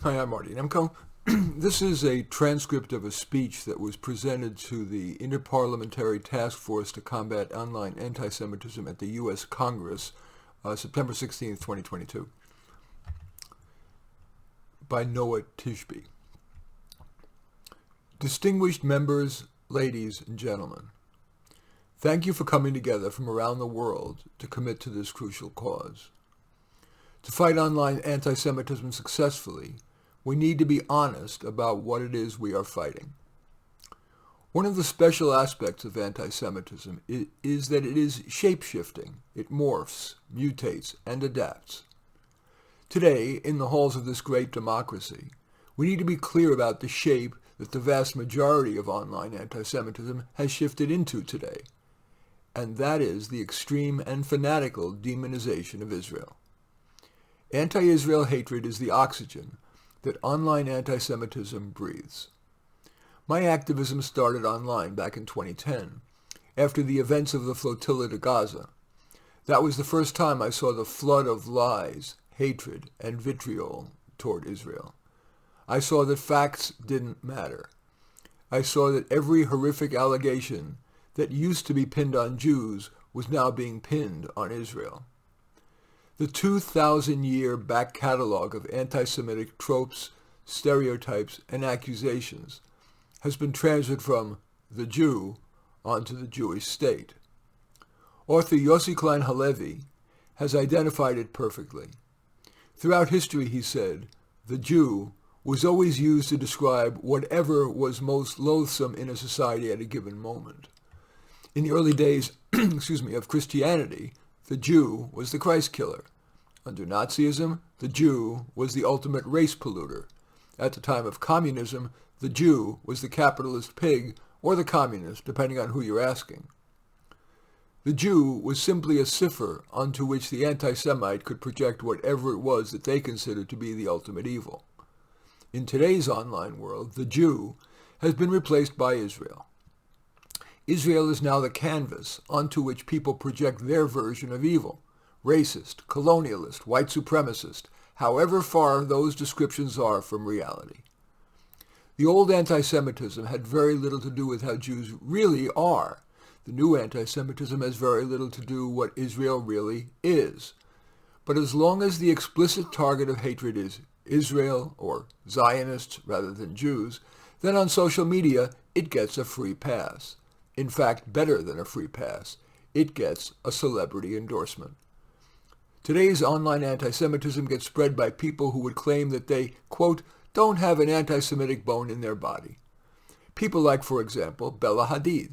Hi, I'm Marty Nemko. This is a transcript of a speech that was presented to the Interparliamentary Task Force to Combat Online Antisemitism at the U.S. Congress, September 16th, 2022, by Noah Tishby. Distinguished members, ladies and gentlemen, thank you for coming together from around the world to commit to this crucial cause. To fight online anti-Semitism successfully, we need to be honest about what it is we are fighting. One of the special aspects of anti-Semitism is that it is shape-shifting. It morphs, mutates, and adapts. Today, in the halls of this great democracy, we need to be clear about the shape that the vast majority of online anti-Semitism has shifted into today, and that is the extreme and fanatical demonization of Israel. Anti-Israel hatred is the oxygen that online anti-Semitism breathes. My activism started online back in 2010, after the events of the flotilla to Gaza. That was the first time I saw the flood of lies, hatred, and vitriol toward Israel. I saw that facts didn't matter. I saw that every horrific allegation that used to be pinned on Jews was now being pinned on Israel. The 2,000-year back catalog of anti-Semitic tropes, stereotypes, and accusations has been transferred from the Jew onto the Jewish state. Author Yossi Klein Halevi has identified it perfectly. Throughout history, he said, the Jew was always used to describe whatever was most loathsome in a society at a given moment. In the early days of Christianity, the Jew was the Christ killer. Under Nazism, the Jew was the ultimate race polluter. At the time of communism, the Jew was the capitalist pig or the communist, depending on who you're asking. The Jew was simply a cipher onto which the anti-Semite could project whatever it was that they considered to be the ultimate evil. In today's online world, the Jew has been replaced by Israel. Israel is now the canvas onto which people project their version of evil, racist, colonialist, white supremacist, however far those descriptions are from reality. The old anti-Semitism had very little to do with how Jews really are. The new anti-Semitism has very little to do with what Israel really is. But as long as the explicit target of hatred is Israel, or Zionists rather than Jews, then on social media it gets a free pass. In fact, better than a free pass. It gets a celebrity endorsement. Today's online anti-Semitism gets spread by people who would claim that they, quote, don't have an anti-Semitic bone in their body. People like, for example, Bella Hadid.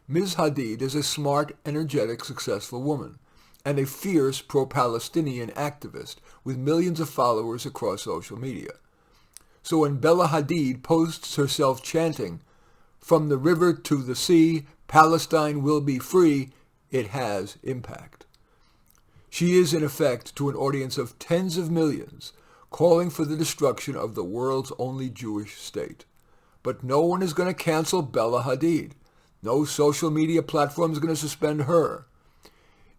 Ms. Hadid is a smart, energetic, successful woman, and a fierce pro-Palestinian activist with millions of followers across social media. So when Bella Hadid posts herself chanting, "From the river to the sea, Palestine will be free," it has impact. She is, in effect, to an audience of tens of millions, calling for the destruction of the world's only Jewish state. But no one is going to cancel Bella Hadid. No social media platform is going to suspend her.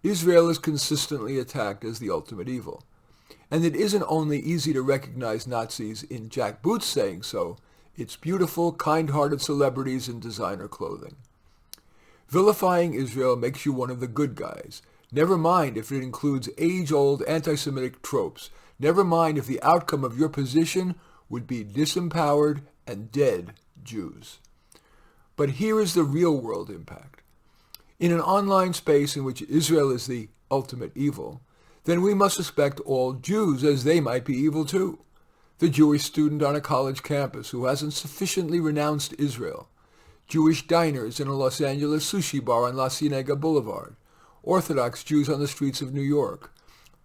Israel is consistently attacked as the ultimate evil. And it isn't only easy to recognize Nazis in jackboots saying so, it's beautiful, kind-hearted celebrities in designer clothing. Vilifying Israel makes you one of the good guys. Never mind if it includes age-old anti-Semitic tropes. Never mind if the outcome of your position would be disempowered and dead Jews. But here is the real-world impact. In an online space in which Israel is the ultimate evil, then we must suspect all Jews as they might be evil too. The Jewish student on a college campus who hasn't sufficiently renounced Israel, Jewish diners in a Los Angeles sushi bar on La Cienega Boulevard, Orthodox Jews on the streets of New York.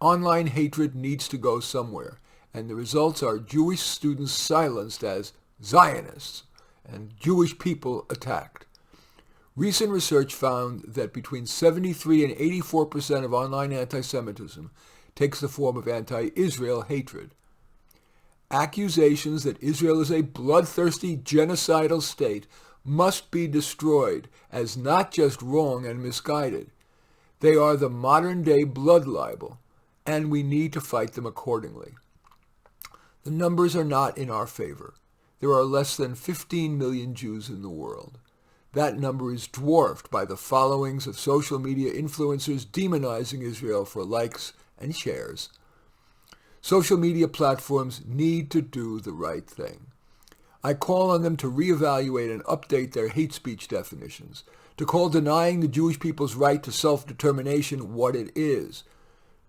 Online hatred needs to go somewhere, and the results are Jewish students silenced as Zionists and Jewish people attacked. Recent research found that between 73 and 84% of online anti-Semitism takes the form of anti-Israel hatred. Accusations that Israel is a bloodthirsty, genocidal state must be destroyed as not just wrong and misguided. They are the modern-day blood libel, and we need to fight them accordingly. The numbers are not in our favor. There are less than 15 million Jews in the world. That number is dwarfed by the followings of social media influencers demonizing Israel for likes and shares. Social media platforms need to do the right thing. I call on them to reevaluate and update their hate speech definitions, to call denying the Jewish people's right to self-determination what it is,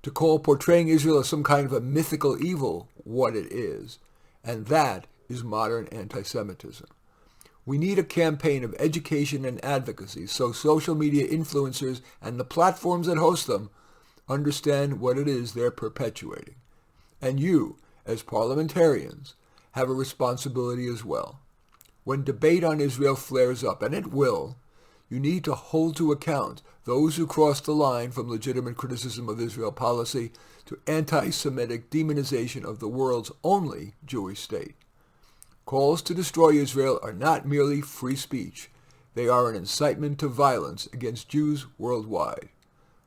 to call portraying Israel as some kind of a mythical evil what it is, and that is modern anti-Semitism. We need a campaign of education and advocacy so social media influencers and the platforms that host them understand what it is they're perpetuating. And you, as parliamentarians, have a responsibility as well. When debate on Israel flares up, and it will, you need to hold to account those who cross the line from legitimate criticism of Israel policy to anti-Semitic demonization of the world's only Jewish state. Calls to destroy Israel are not merely free speech. They are an incitement to violence against Jews worldwide.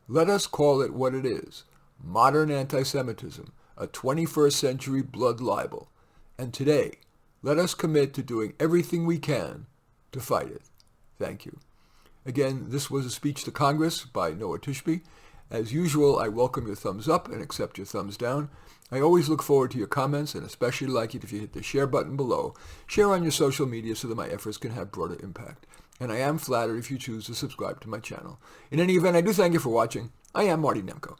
Let us call it what it is, modern anti-Semitism, a 21st century blood libel. And today, let us commit to doing everything we can to fight it. Thank you. Again, this was a speech to Congress by Noah Tishby. As usual, I welcome your thumbs up and accept your thumbs down. I always look forward to your comments and especially like it if you hit the share button below. Share on your social media so that my efforts can have broader impact. And I am flattered if you choose to subscribe to my channel. In any event, I do thank you for watching. I am Marty Nemko.